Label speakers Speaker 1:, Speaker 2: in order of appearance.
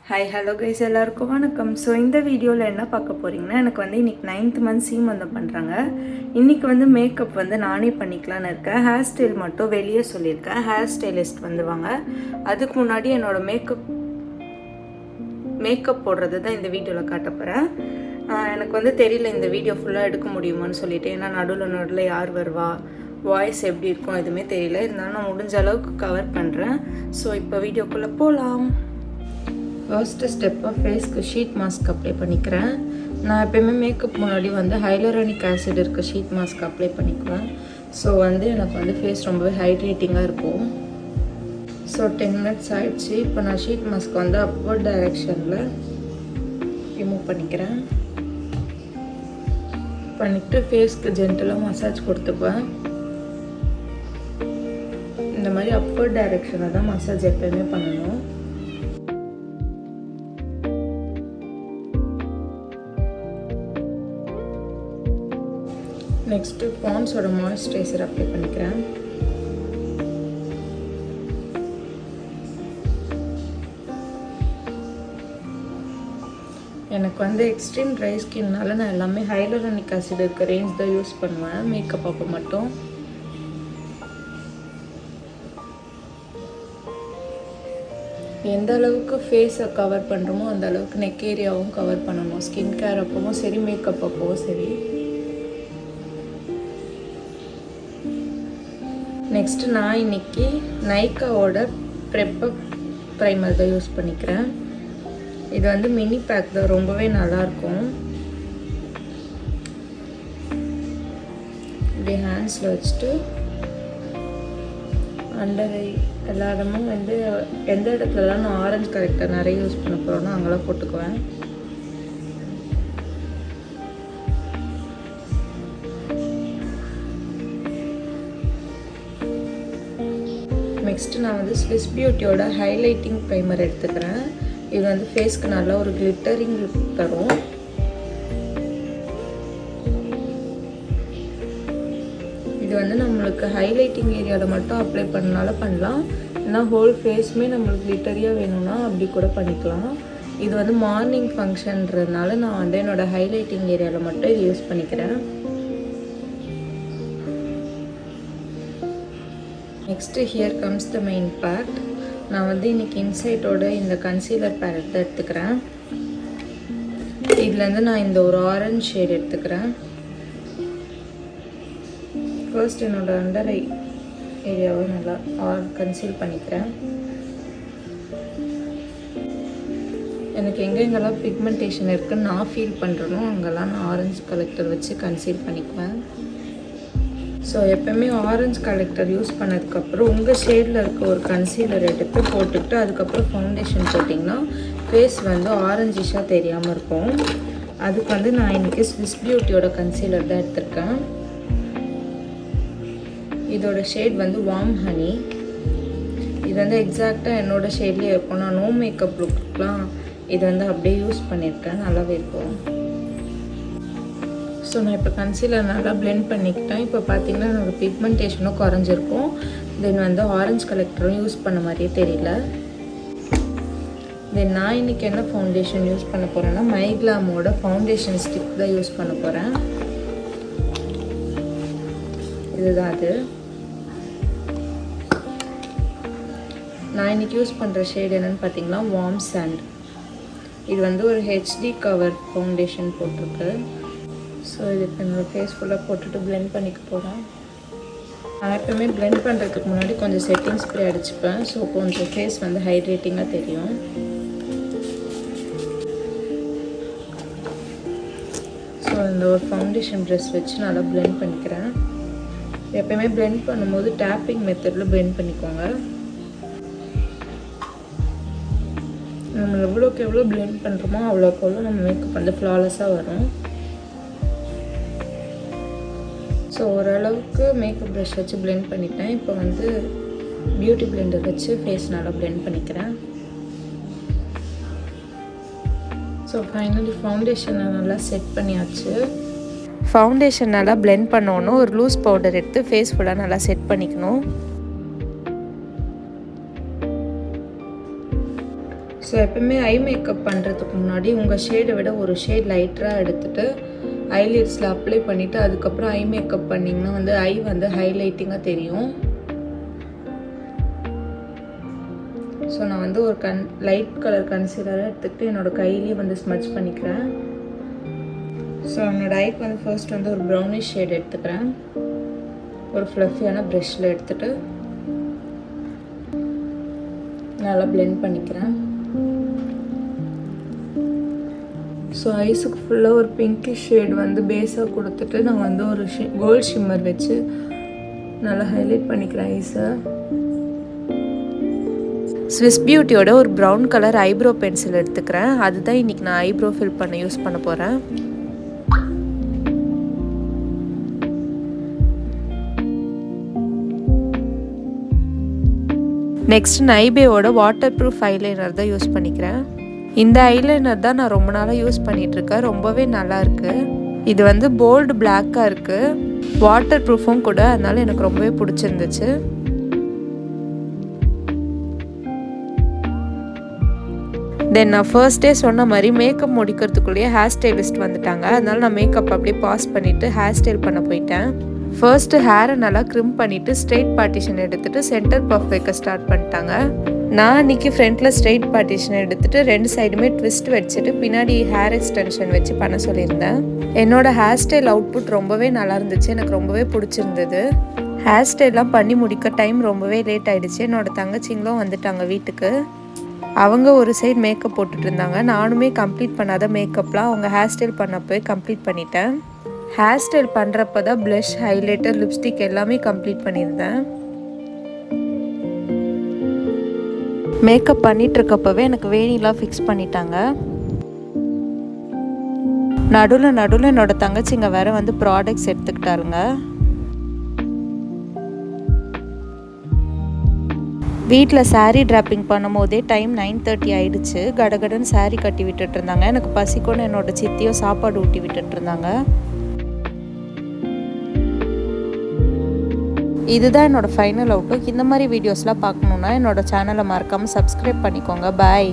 Speaker 1: Hi hello guys, எல்லாருக்கும் வணக்கம். So இந்த வீடியோவில் என்ன பார்க்க போகிறீங்கன்னா, எனக்கு வந்து இன்றைக்கி 9th மந்த் சீமந்தம் பண்ணுறாங்க. இன்றைக்கி வந்து மேக்கப் வந்து நானே பண்ணிக்கலான்னு இருக்கேன். ஹேர் ஸ்டைல் மட்டும் வெளியே சொல்லியிருக்கேன், ஹேர் ஸ்டைலிஸ்ட் வந்துவாங்க. அதுக்கு முன்னாடி என்னோடய மேக்கப் போடுறது தான் இந்த வீடியோவில் காட்ட போகிறேன். எனக்கு வந்து தெரியல இந்த வீடியோ ஃபுல்லாக எடுக்க முடியுமான்னு சொல்லிட்டு, ஏன்னா நடுவில் யார் வருவா, வாய்ஸ் எப்படி இருக்கும் எதுவுமே தெரியல. இருந்தாலும் நான் முடிஞ்ச அளவுக்கு கவர் பண்ணுறேன். ஸோ இப்போ வீடியோக்குள்ளே போகலாம். ஃபர்ஸ்ட்டு ஸ்டெப்பாக ஃபேஸ்க்கு ஷீட் மாஸ்க் அப்ளை பண்ணிக்கிறேன். நான் எப்போயுமே மேக்கப் முன்னாடி வந்து ஹைலரானிக் ஆசிட் இருக்க ஷீட் மாஸ்க் அப்ளை பண்ணிக்குவேன். ஸோ வந்து எனக்கு வந்து ஃபேஸ் ரொம்பவே ஹைட்ரேட்டிங்காக இருக்கும். ஸோ 10 minutes ஆகிடுச்சு. இப்போ நான் ஷீட் மாஸ்க் வந்து அப்வர்ட் டைரெக்ஷனில் ரிமூவ் பண்ணிக்கிறேன். பண்ணிவிட்டு ஃபேஸ்க்கு ஜென்டலாக மசாஜ் கொடுத்துக்குவேன். இந்த மாதிரி அப்வர்ட் டைரெக்ஷனில் தான் மசாஜ் எப்போயுமே பண்ணணும். நெக்ஸ்ட்டு பாண்ட்ஸோட மாய்ஸ்சரைசர் அப்ளை பண்ணிக்கிறேன். எனக்கு வந்து எக்ஸ்ட்ரீம் ட்ரை ஸ்கின்னால நான் எல்லாமே ஹைலரானிக் ஆசிட் இருக்க ரேஞ்ச் தான் யூஸ் பண்ணுவேன் மேக்கப் அப்போ மட்டும். எந்த அளவுக்கு ஃபேஸை கவர் பண்ணுறோமோ அந்த அளவுக்கு நெக் ஏரியாவும் கவர் பண்ணணும். ஸ்கின் கேர் அப்பவும் சரி, மேக்கப் அப்பவும் சரி. நெக்ஸ்ட்டு நான் இன்றைக்கி நைக்காவோட ப்ரெப்பப் ப்ரைமர் தான் யூஸ் பண்ணிக்கிறேன். இது வந்து மினி பேக் தான், ரொம்பவே நல்லாயிருக்கும். இப்படி ஹேண்ட்ஸில் வச்சுட்டு அண்டர் ஐ எல்லா இடமும் வந்து எந்த இடத்துலலாம் நான் ஆரஞ்சு கரெக்டாக நிறைய யூஸ் பண்ண போகிறோன்னா அங்கெல்லாம் போட்டுக்குவேன். நெக்ஸ்ட்டு நான் வந்து ஸ்விஸ் பியூட்டியோட ஹைலைட்டிங் ப்ரைமர் எடுத்துக்கிறேன். இது வந்து ஃபேஸ்க்கு நல்லா ஒரு கிளிட்டரிங் லுக் தரும். இது வந்து நம்மளுக்கு ஹைலைட்டிங் ஏரியாவில் மட்டும் அப்ளை பண்ணனால பண்ணலாம், இல்லைனா ஹோல் ஃபேஸுமே நம்மளுக்கு கிளிட்டரியாக வேணும்னா அப்படி கூட பண்ணிக்கலாம். இது வந்து மார்னிங் ஃபங்க்ஷன்றதுனால நான் வந்து என்னோடய ஹைலைட்டிங் ஏரியாவில் மட்டும் இது யூஸ் பண்ணிக்கிறேன். Next here comes the main part. நான் வந்து இன்றைக்கி இன்சைட்டோட இந்த கன்சீலர் பேலட் தான் எடுத்துக்கிறேன். இதுலேருந்து நான் இந்த ஒரு ஆரஞ்ச் ஷேட் எடுத்துக்கிறேன். ஃபர்ஸ்ட் என்னோடய அண்டர் ஐ ஏரியாவை நல்லா கன்சீல் பண்ணிக்கிறேன். எனக்கு எங்கெங்கெல்லாம் பிக்மெண்டேஷன் இருக்குதுன்னு நான் ஃபீல் பண்ணுறனோ அங்கெல்லாம் நான் ஆரஞ்சு கலெக்டர் வச்சு கன்சீல் பண்ணிக்குவேன். ஸோ எப்போயுமே ஆரஞ்சு கலெக்டர் யூஸ் பண்ணதுக்கப்புறம் உங்கள் ஷேடில் இருக்க ஒரு கன்சீலர் எடுத்து போட்டுக்கிட்டு அதுக்கப்புறம் ஃபவுண்டேஷன் போட்டிங்கன்னா ஃபேஸ் வந்து ஆரஞ்சிஷாக தெரியாமல் இருக்கும். அதுக்கு வந்து நான் இன்றைக்கி ஸ்விஸ் பியூட்டியோட கன்சீலர் தான் எடுத்திருக்கேன். இதோட ஷேட் வந்து வார்ம் ஹனி. இது வந்து எக்ஸாக்டாக என்னோடய ஷேட்லேயே இருக்கும். நான் நோ மேக்கப் லுக்குலாம் இது வந்து அப்படியே யூஸ் பண்ணியிருக்கேன், நல்லாவே இருக்கும். ஸோ நான் இப்போ கன்சீலர் நல்லா பிளெண்ட் பண்ணிக்கிட்டேன். இப்போ பார்த்திங்கன்னா என்னோடய பிக்மெண்டேஷனும் குறைஞ்சிருக்கும். தென் வந்து ஆரஞ்சு கலெக்டரும் யூஸ் பண்ண மாதிரியே தெரியல. தென் நான் இன்றைக்கி என்ன ஃபவுண்டேஷன் யூஸ் பண்ண போகிறேன்னா மைக்ளாமோட ஃபவுண்டேஷன் ஸ்டிக் தான் யூஸ் பண்ண போகிறேன். இதுதான் அது. நான் இன்றைக்கி யூஸ் பண்ணுற ஷேட் என்னென்னு பார்த்தீங்கன்னா வார்ம் சாண்ட். இது வந்து ஒரு ஹெச்டி கவர் ஃபவுண்டேஷன் போட்டிருக்கு. ஸோ இது இப்போ என்னோடய ஃபேஸ் ஃபுல்லாக போட்டுட்டு பிளெண்ட் பண்ணிக்க போகிறேன். நான் எப்போயுமே பிளெண்ட் பண்ணுறதுக்கு முன்னாடி கொஞ்சம் செட்டிங் ஸ்ப்ரே அடிச்சுப்பேன். ஸோ கொஞ்சம் ஃபேஸ் வந்து ஹைட்ரேட்டிங்காக தெரியும். ஸோ இந்த ஒரு ஃபவுண்டேஷன் ப்ரஷ் வச்சு நல்லா பிளெண்ட் பண்ணிக்கிறேன். எப்போயுமே பிளெண்ட் பண்ணும்போது டேப்பிங் மெத்தடில் பிளெண்ட் பண்ணிக்கோங்க. நம்ம எவ்வளோக்கு எவ்வளோ பிளெண்ட் பண்ணுறோமோ அவ்வளோக்கு எவ்வளோ நம்ம மேக்கப் வந்து ஃப்ளாலெஸ்ஸாக வரும். ஸோ ஓரளவுக்கு மேக்கப் ப்ரஷ் வச்சு பிளெண்ட் பண்ணிட்டேன். இப்போ வந்து பியூட்டி பிளெண்டர் வச்சு ஃபேஸ் நல்லா பிளெண்ட் பண்ணிக்கிறேன். ஸோ ஃபைனலி ஃபவுண்டேஷனை நல்லா செட் பண்ணியாச்சு. ஃபவுண்டேஷன் நல்லா பிளெண்ட் பண்ணணும். ஒரு லூஸ் பவுடர் எடுத்து ஃபேஸ் ஃபுல்லாக நல்லா செட் பண்ணிக்கணும். ஸோ எப்பவுமே ஐ மேக்கப் பண்ணுறதுக்கு முன்னாடி உங்கள் ஷேடை விட ஒரு ஷேட் லைட்டராக எடுத்துகிட்டு ஐலிட்ஸில் அப்ளை பண்ணிவிட்டு அதுக்கப்புறம் ஐ மேக்கப் பண்ணிங்கன்னா வந்து ஐ வந்து ஹைலைட்டிங்காக தெரியும். ஸோ நான் வந்து ஒரு லைட் கலர் கன்சீலராக எடுத்துக்கிட்டு என்னோடய கையிலேயே வந்து ஸ்மட்ச் பண்ணிக்கிறேன். ஸோ என்னோடய ஐக்கு வந்து ஃபர்ஸ்ட் வந்து ஒரு ப்ரௌனிஷ் ஷேட் எடுத்துக்கிறேன். ஒரு ஃப்ளஃபியான ப்ரஷில் எடுத்துகிட்டு நல்லா பிளெண்ட் பண்ணிக்கிறேன். ஸோ ஐஸுக்கு ஃபுல்லாக ஒரு பிங்கிஷ் ஷேட் வந்து பேஸாக கொடுத்துட்டு நான் வந்து ஒரு கோல்ட் ஷிம்மர் வச்சு நல்லா ஹைலைட் பண்ணிக்கிறேன் ஐஸை. ஸ்விஸ் பியூட்டியோட ஒரு ப்ரௌன் கலர் ஐப்ரோ பென்சில் எடுத்துக்கிறேன். அதுதான் இன்றைக்கி நான் ஐப்ரோ ஃபில் பண்ண யூஸ் பண்ண போகிறேன். நெக்ஸ்ட் நைபேவோட வாட்டர் ப்ரூஃப் ஐலைனர் தான் யூஸ் பண்ணிக்கிறேன். இந்த ஐலைனர் தான் நான் ரொம்ப நாளாக யூஸ் பண்ணிகிட்ருக்கேன். ரொம்பவே நல்லாயிருக்கு. இது வந்து போல்டு பிளாக்காக இருக்குது, வாட்டர் ப்ரூஃபும் கூட, அதனால எனக்கு ரொம்பவே பிடிச்சிருந்துச்சு. தென் நான் ஃபர்ஸ்ட் டே சொன்ன மாதிரி மேக்கப் முடிக்கிறதுக்குள்ளேயே ஹேர் ஸ்டைலிஸ்ட் வந்துட்டாங்க. அதனால நான் மேக்கப் அப்படியே பாஸ் பண்ணிவிட்டு ஹேர் ஸ்டைல் பண்ண போயிட்டேன். ஃபர்ஸ்ட்டு ஹேரை நல்லா க்ரிம் பண்ணிவிட்டு ஸ்ட்ரெயிட் பார்ட்டிஷன் எடுத்துகிட்டு சென்டர் பஃப் வைக்க ஸ்டார்ட் பண்ணிட்டாங்க. நான் அன்றைக்கி ஃப்ரண்ட்டில் ஸ்ட்ரெயிட் பார்ட்டிஷன் எடுத்துகிட்டு 2 சைடுமே ட்விஸ்ட் வச்சுட்டு பின்னாடி ஹேர் எக்ஸ்டென்ஷன் வச்சு பண்ண சொல்லியிருந்தேன். என்னோடய ஹேர் ஸ்டைல் அவுட்புட் ரொம்பவே நல்லா இருந்துச்சு. எனக்கு ரொம்பவே பிடிச்சிருந்தது. ஹேர் ஸ்டைல்லாம் பண்ணி முடிக்க டைம் ரொம்பவே லேட் ஆகிடுச்சு. என்னோடய தங்கச்சிங்களும் வந்துட்டாங்க வீட்டுக்கு. அவங்க ஒரு சைடு மேக்கப் போட்டுட்டு இருந்தாங்க. நானுமே கம்ப்ளீட் பண்ணாத மேக்கப்லாம் அவங்க ஹேர் ஸ்டைல் பண்ணப்போ கம்ப்ளீட் பண்ணிட்டேன். ஹேர் ஸ்டைல் பண்ணுறப்ப தான் ப்ளஷ், ஹைலைட்டர், லிப்ஸ்டிக் எல்லாமே கம்ப்ளீட் பண்ணியிருந்தேன். மேக்கப் பண்ணிகிட்ருக்கப்பவே எனக்கு வேணிலாம் ஃபிக்ஸ் பண்ணிட்டாங்க. நடுவில் என்னோடய தங்கச்சிங்க வேறு வந்து ப்ராடக்ட்ஸ் எடுத்துக்கிட்டாருங்க. வீட்டில் சாரீ ட்ராப்பிங் பண்ணும் போதே டைம் 9:30 ஆகிடுச்சு. கடகடன்னு சாரீ கட்டி விட்டுட்டு இருந்தாங்க. எனக்கு பசிக்கொன்னு என்னோடய சித்தியும் சாப்பாடு ஊட்டி விட்டுட்டு இருந்தாங்க. இதுதான் என்னோடய ஃபைனல் அவுட்லுக். இந்த மாதிரி வீடியோஸ்லாம் பார்க்கணுன்னா என்னோடய சேனலை மறக்காமல் சப்ஸ்கிரைப் பண்ணிக்கோங்க. பாய்.